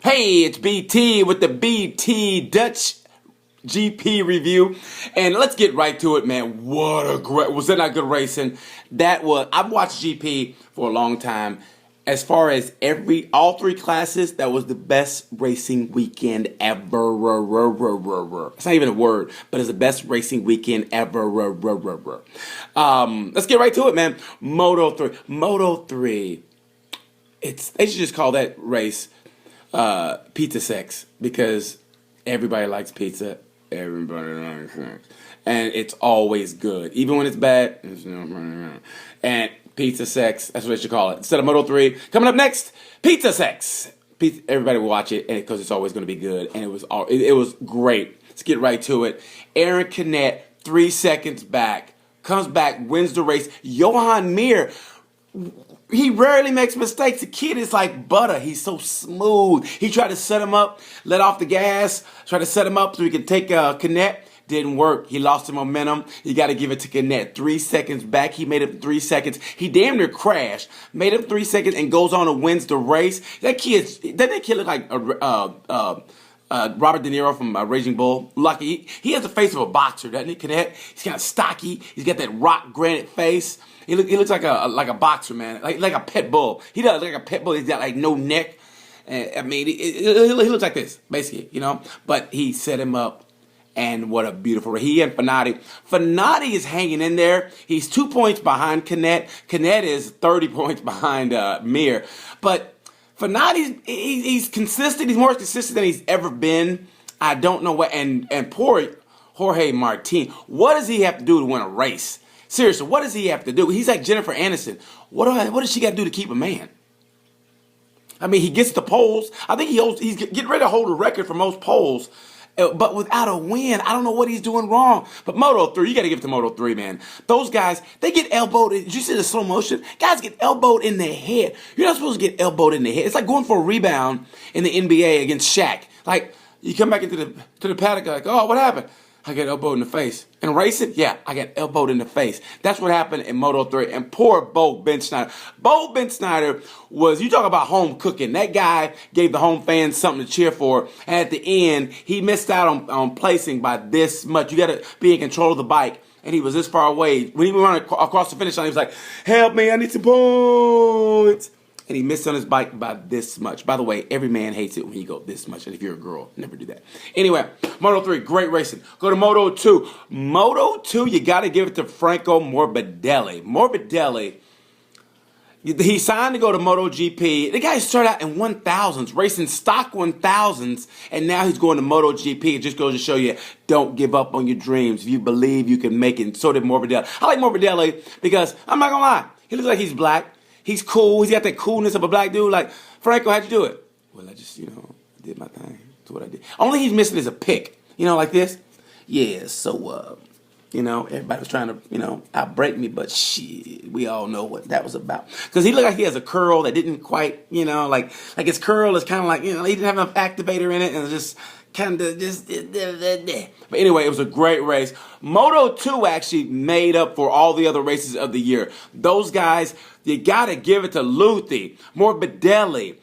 Hey, it's BT with the BT Dutch GP review, and let's get right to it, man. What a great, was that not good racing? I've watched GP for a long time. As far as all three classes, that was the best racing weekend ever. It's not even a word, but it's the best racing weekend ever. Let's get right to it, man. Moto 3. They should just call that race pizza sex, because everybody likes pizza. Everybody likes sex. And it's always good. Even when it's bad, it's no. And pizza sex, that's what they should call it. Instead of Moto 3, coming up next, pizza sex. Everybody will watch it because it's always going to be good. And it was great. Let's get right to it. Aaron Canet, 3 seconds back, comes back, wins the race. Johan Mir, he rarely makes mistakes. The kid is like butter. He's so smooth. He tried to set him up, let off the gas, tried to set him up so he could take Canet. Didn't work. He lost the momentum. You got to give it to Canet. 3 seconds back. He made it 3 seconds. He damn near crashed. Made it 3 seconds and goes on and wins the race. Doesn't that kid look like Robert De Niro from Raging Bull? Lucky. He has the face of a boxer, doesn't he, Canet? He's kind of stocky. He's got that rock granite face. He looks like a boxer, man. Like a pit bull. He does look like a pit bull. He's got like no neck. I mean, he looks like this, basically, you know. But he set him up. And what a beautiful race. He and Fanati. Fanati is hanging in there. He's 2 points behind Canet. Canet is 30 points behind Mir. But Fanati's he's consistent. He's more consistent than he's ever been. I don't know what. And poor Jorge Martin. What does he have to do to win a race? Seriously, what does he have to do? He's like Jennifer Aniston. What does she got to do to keep a man? I mean, he gets the poles. I think he's getting ready to hold a record for most poles. But without a win, I don't know what he's doing wrong. But Moto 3, you got to give it to Moto 3, man. Those guys, they get elbowed. Did you see the slow motion? Guys get elbowed in the head. You're not supposed to get elbowed in the head. It's like going for a rebound in the NBA against Shaq. Like, you come back into the paddock, like, oh, what happened? I got elbowed in the face. And racing, yeah, I got elbowed in the face. That's what happened in Moto 3. And poor Bo Benschneider. Bo Benschneider was, you talk about home cooking. That guy gave the home fans something to cheer for. And at the end, he missed out on placing by this much. You got to be in control of the bike. And he was this far away. When he went across the finish line, he was like, help me, I need some points. And he missed on his bike by this much. By the way, every man hates it when you go this much. And if you're a girl, never do that. Anyway, Moto 3, great racing. Go to Moto 2. Moto 2, you got to give it to Franco Morbidelli. Morbidelli, he signed to go to MotoGP. The guy started out in 1000s, racing stock 1000s, and now he's going to MotoGP. It just goes to show you, don't give up on your dreams. If you believe, you can make it. And so did Morbidelli. I like Morbidelli because, I'm not going to lie, he looks like he's black. He's cool. He's got that coolness of a black dude. Like, Franco, how'd you do it? Well, I just, did my thing. That's what I did. Only he's missing is a pick. Like this. Yeah, so, everybody was trying to, outbreak me, but shit, we all know what that was about. Because he looked like he has a curl that didn't quite, like his curl is kind of like, he didn't have enough activator in it, and it just kind of just. But anyway, it was a great race. Moto 2 actually made up for all the other races of the year. Those guys, you got to give it to Luthi, Morbidelli,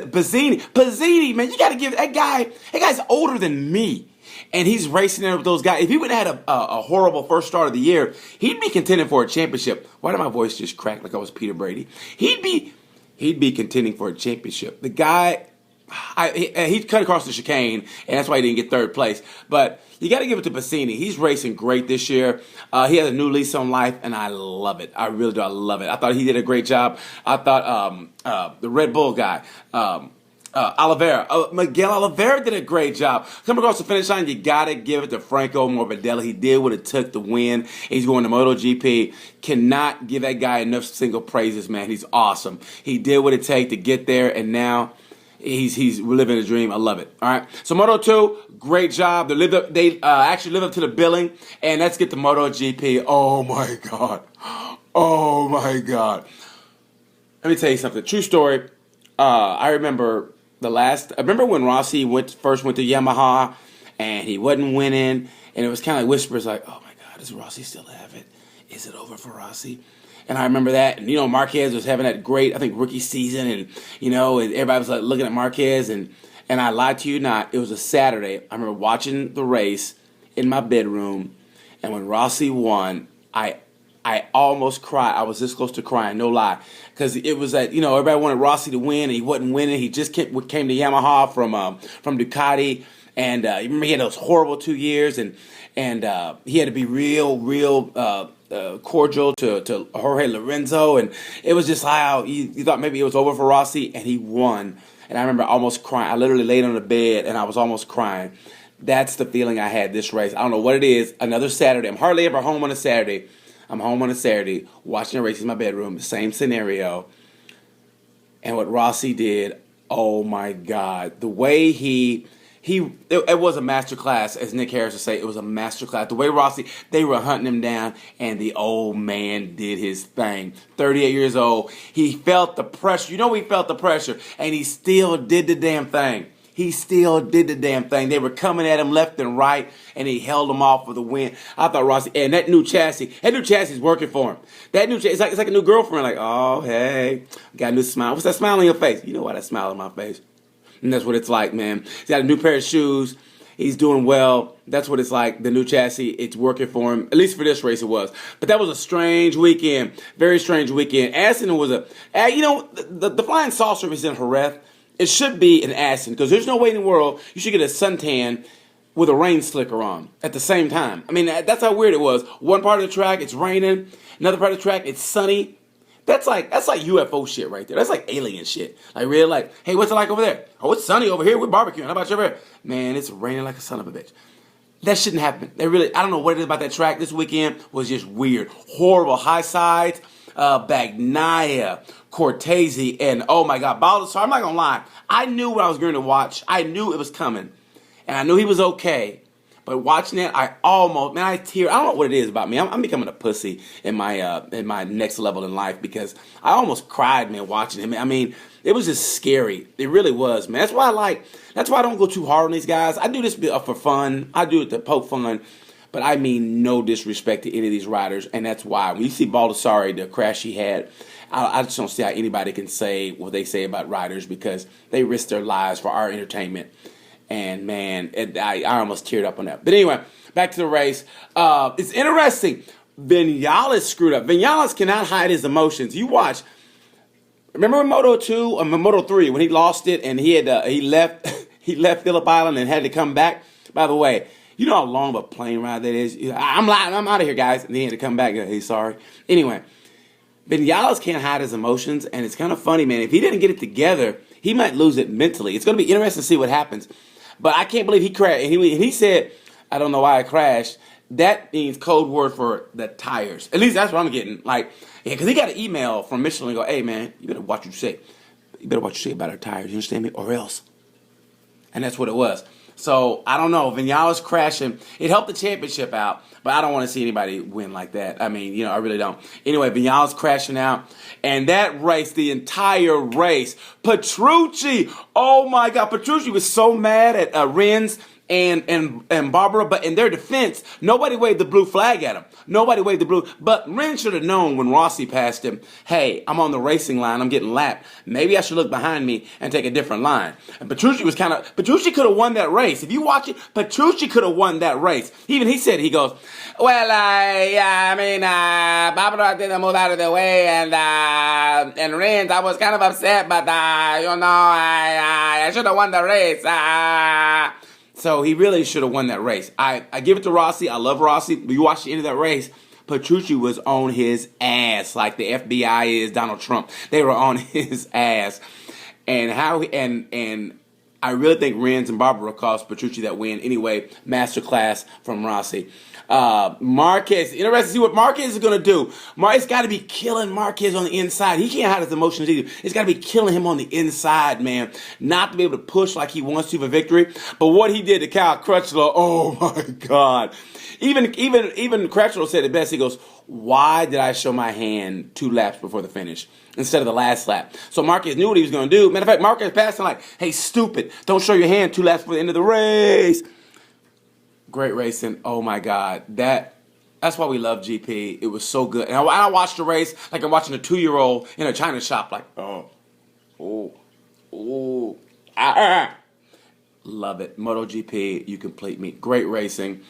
Pizzini, man, you got to give that guy's older than me. And he's racing there with those guys. If he would have had a horrible first start of the year, he'd be contending for a championship. Why did my voice just crack like I was Peter Brady? He'd be contending for a championship. The guy, he cut across the chicane, and that's why he didn't get third place. But you got to give it to Pizzini. He's racing great this year. He has a new lease on life, and I love it. I really do. I love it. I thought he did a great job. I thought the Red Bull guy, Miguel Oliveira did a great job. Coming across the finish line, you got to give it to Franco Morbidelli. He did what it took to win. He's going to MotoGP. Cannot give that guy enough single praises, man. He's awesome. He did what it takes to get there, and now he's living a dream. I love it. All right. So Moto 2, great job. They actually live up to the billing, and let's get to MotoGP. Oh my God. Oh my God. Let me tell you something. True story. I remember when Rossi first went to Yamaha, and he wasn't winning, and it was kind of like whispers like, oh my God, does Rossi still have it? Is it over for Rossi? And I remember that, and Marquez was having that great, I think, rookie season, and and everybody was like looking at Marquez, and I lied to you not, it was a Saturday. I remember watching the race in my bedroom, and when Rossi won, I almost cried. I was this close to crying, no lie, because it was that everybody wanted Rossi to win, and he wasn't winning. He just came to Yamaha from Ducati, and you remember he had those horrible 2 years, and he had to be real cordial to Jorge Lorenzo, and it was just how you thought maybe it was over for Rossi, and he won. And I remember almost crying. I literally laid on the bed, and I was almost crying. That's the feeling I had this race. I don't know what it is. Another Saturday. I'm hardly ever home on a Saturday. I'm home on a Saturday watching a race in my bedroom. Same scenario. And what Rossi did, oh my God. The way it was a masterclass, as Nick Harris would say. It was a masterclass. The way Rossi, they were hunting him down, and the old man did his thing. 38 years old. He felt the pressure. He felt the pressure, and he still did the damn thing. He still did the damn thing. They were coming at him left and right, and he held them off for the win. I thought Rossi, and that new chassis is working for him. That new chassis, it's like a new girlfriend. Like, oh, hey, got a new smile. What's that smile on your face? You know why that smile on my face? And that's what it's like, man. He's got a new pair of shoes. He's doing well. That's what it's like. The new chassis, it's working for him. At least for this race, it was. But that was a strange weekend. Very strange weekend. Assen was the Flying Saucer is in Jerez. It should be an Assen, because there's no way in the world you should get a suntan with a rain slicker on at the same time. I mean, that's how weird it was. One part of the track, it's raining. Another part of the track, it's sunny. That's like UFO shit right there. That's like alien shit. Like, really, like, hey, what's it like over there? Oh, it's sunny over here. We're barbecuing. How about you over here? Man, it's raining like a son of a bitch. That shouldn't happen. I don't know what it is about that track. This weekend was just weird. Horrible high sides. Bagnaia, Cortese, and oh my God, Baldassare. I'm not gonna lie. I knew what I was going to watch. I knew it was coming, and I knew he was okay. But watching it, I tear. I don't know what it is about me. I'm becoming a pussy in my next level in life, because I almost cried, man, watching him. I mean, it was just scary. It really was, man. That's why I don't go too hard on these guys. I do this for fun. I do it to poke fun. But I mean no disrespect to any of these riders, and that's why when you see Baldassare, the crash he had, I just don't see how anybody can say what they say about riders, because they risk their lives for our entertainment. And man, I almost teared up on that. But anyway, back to the race. It's interesting. Vinales screwed up. Vinales cannot hide his emotions. You watch. Remember in Moto 2 or Moto 3 when he lost it and he left Phillip Island and had to come back? By the way, you know how long of a plane ride that is? I'm lying. I'm out of here, guys. And he had to come back. Hey, sorry. Anyway, Vinales can't hide his emotions, and it's kind of funny, man. If he didn't get it together, he might lose it mentally. It's going to be interesting to see what happens. But I can't believe he crashed. And he said, I don't know why I crashed. That means code word for the tires. At least that's what I'm getting. Like, yeah, because he got an email from Michelin and go, hey, man, you better watch what you say. You better watch what you say about our tires. You understand me? Or else. And that's what it was. So, I don't know. Vinales crashing, it helped the championship out, but I don't want to see anybody win like that. I mean, I really don't. Anyway, Vinales crashing out, and that race, the entire race, Petrucci, oh my God, Petrucci was so mad at Rins and Barbara, but in their defense, nobody waved the blue flag at him. Nobody waved the blue, but Rins should have known when Rossi passed him, hey, I'm on the racing line, I'm getting lapped. Maybe I should look behind me and take a different line. And Petrucci could have won that race. If you watch it, Petrucci could have won that race. Even he said, he goes, well, Barbara didn't move out of the way, and Rins, I was kind of upset, but, I should have won the race. So he really should have won that race. I give it to Rossi. I love Rossi. But you watch the end of that race, Petrucci was on his ass like the FBI is Donald Trump. They were on his ass. And I really think Rins and Barbara cost Petrucci that win. Anyway, masterclass from Rossi. Marquez, interesting to see what Marquez is going to do. It's got to be killing Marquez on the inside. He can't hide his emotions either. It's got to be killing him on the inside, man. Not to be able to push like he wants to for victory. But what he did to Kyle Crutchlow, oh my God. Even Crutchlow said it best. He goes, why did I show my hand 2 laps before the finish instead of the last lap? So Marquez knew what he was going to do. Matter of fact, Marquez passed him like, hey, stupid, don't show your hand 2 laps before the end of the race. Great racing. Oh, my God. That That's why we love GP. It was so good. And I watched the race like I'm watching a 2-year-old in a china shop. Like, oh, ah. Love it. MotoGP, you complete me. Great racing.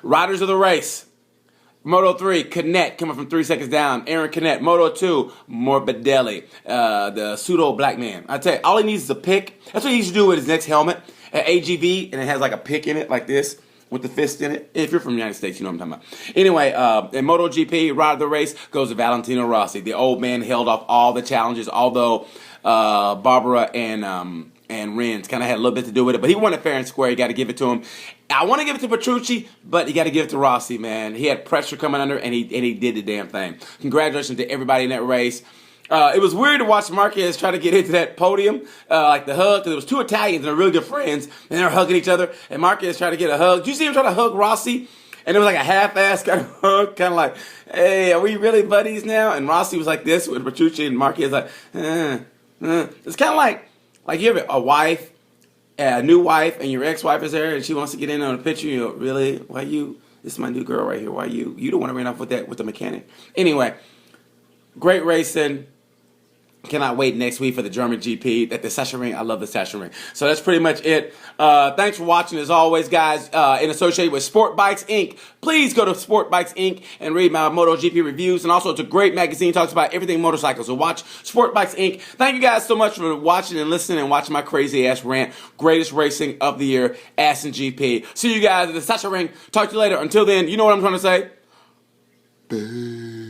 Riders of the race. Moto 3, Canet, coming from 3 seconds down. Aaron Canet. Moto 2, Morbidelli, the pseudo black man. I tell you, all he needs is a pick. That's what he needs to do with his next helmet. An AGV, and it has like a pick in it, like this, with the fist in it. If you're from the United States, you know what I'm talking about. Anyway, in MotoGP, Ride of the Race goes to Valentino Rossi. The old man held off all the challenges, although Barbara and Rins kind of had a little bit to do with it, but he won it fair and square. You got to give it to him. I want to give it to Petrucci, but you got to give it to Rossi, man. He had pressure coming under, and he did the damn thing. Congratulations to everybody in that race. It was weird to watch Marquez try to get into that podium, like the hug, because it was two Italians and they're really good friends, and they're hugging each other, and Marquez tried to get a hug. Did you see him try to hug Rossi? And it was like a half-ass kind of hug, kind of like, hey, are we really buddies now? And Rossi was like this with Petrucci, and Marquez like, It's kind of like you have a wife, a new wife, and your ex-wife is there, and she wants to get in on a picture. You go, really? Why you? This is my new girl right here. Why you? You don't want to run off with the mechanic. Anyway, great racing. Cannot wait next week for the German GP at the Sachsenring. I love the Sachsenring. So that's pretty much it. Thanks for watching as always, guys. In association with Sport Bikes Inc. Please go to Sport Bikes Inc. and read my MotoGP reviews. And also, it's a great magazine. Talks about everything motorcycles. So watch Sport Bikes Inc. Thank you guys so much for watching and listening and watching my crazy ass rant. Greatest racing of the year, AssenGP. See you guys at the Sachsenring. Talk to you later. Until then, you know what I'm trying to say? Boo.